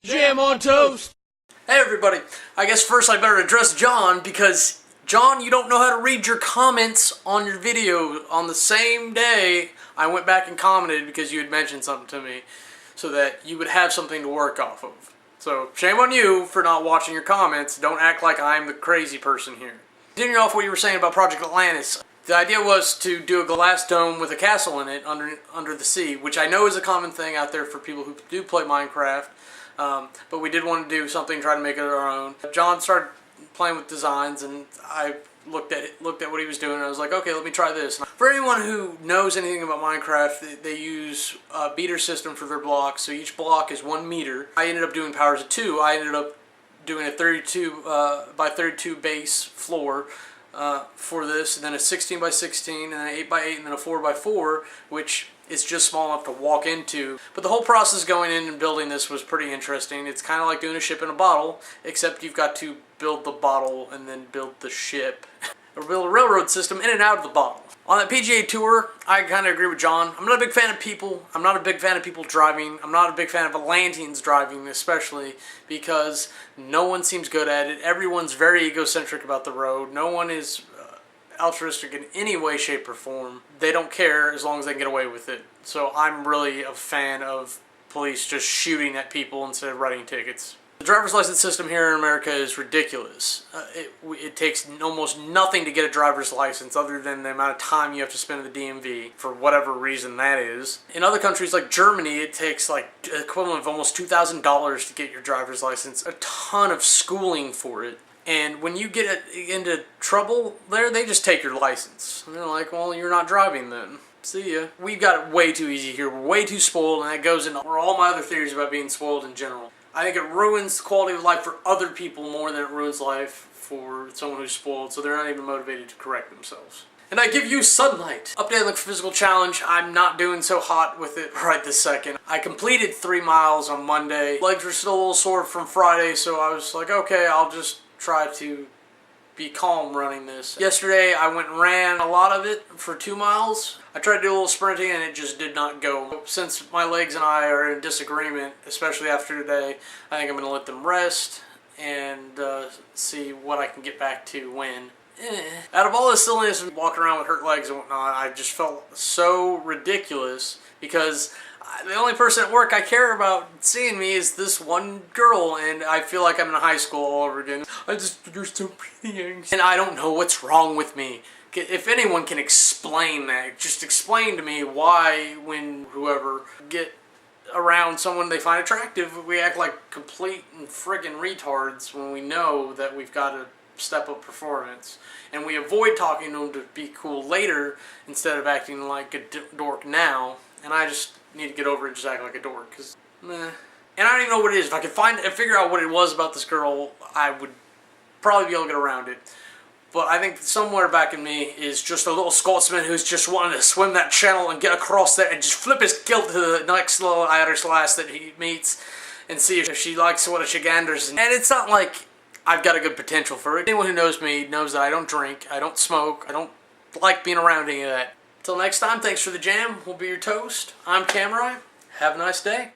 Jam on toast! Hey everybody, I guess first I better address John because John, you don't know how to read your comments on your video. On the same day, I went back and commented because you had mentioned something to me so that you would have something to work off of. So shame on you for not watching your comments. Don't act like I'm the crazy person here. Continuing off what you were saying about Project Atlantis, the idea was to do a glass dome with a castle in it under the sea, which I know is a common thing out there for people who do play Minecraft. But we did want to do something, try to make it our own. John started playing with designs, and I looked at what he was doing, and I was like, okay, let me try this. For anyone who knows anything about Minecraft, they use a meter system for their blocks, so each block is 1 meter. I ended up doing powers of 2. I ended up doing a 32 by 32 base floor for this, and then a 16 by 16, and then an 8 by 8, and then a 4 by 4, which is just small enough to walk into. But the whole process going in and building this was pretty interesting. It's kind of like doing a ship in a bottle, except you've got to build the bottle and then build the ship. Or build a railroad system in and out of the bottle. On that PGA Tour, I kind of agree with John. I'm not a big fan of people. I'm not a big fan of people driving. I'm not a big fan of Atlanteans driving, especially because no one seems good at it. Everyone's very egocentric about the road. No one is altruistic in any way, shape, or form. They don't care as long as they can get away with it. So I'm really a fan of police just shooting at people instead of writing tickets. The driver's license system here in America is ridiculous. It takes almost nothing to get a driver's license other than the amount of time you have to spend at the DMV, for whatever reason that is. In other countries like Germany, it takes like the equivalent of almost $2,000 to get your driver's license, a ton of schooling for it. And when you get into trouble there, they just take your license. And they're like, well, you're not driving then. See ya. We've got it way too easy here. We're way too spoiled, and that goes into all my other theories about being spoiled in general. I think it ruins the quality of life for other people more than it ruins life for someone who's spoiled, so they're not even motivated to correct themselves. And I give you sunlight. Update Look for Physical Challenge. I'm not doing so hot with it right this second. I completed 3 miles on Monday. Legs were still a little sore from Friday, so I was like, okay, I'll just try to be calm running this. Yesterday I went and ran a lot of it for 2 miles. I tried to do a little sprinting and it just did not go. Since my legs and I are in disagreement, especially after today, I think I'm going to let them rest and see what I can get back to when. Out of all this silliness and walking around with hurt legs and whatnot, I just felt so ridiculous because the only person at work I care about seeing me is this one girl, and I feel like I'm in high school all over again. You're so pretty. And I don't know what's wrong with me. If anyone can explain that, just explain to me why when whoever get around someone they find attractive, we act like complete and friggin' retards when we know that we've got to step up performance. And we avoid talking to them to be cool later instead of acting like a dork now. And I just need to get over it and just act like a dork, because meh. And I don't even know what it is. If I could figure out what it was about this girl, I would probably be able to get around it. But I think somewhere back in me is just a little Scotsman who's just wanting to swim that channel and get across there and just flip his kilt to the next little Irish lass that he meets and see if she likes what she ganders. And it's not like I've got a good potential for it. Anyone who knows me knows that I don't drink, I don't smoke, I don't like being around any of that. Till next time, thanks for the jam. We'll be your toast. I'm Cameron. Have a nice day.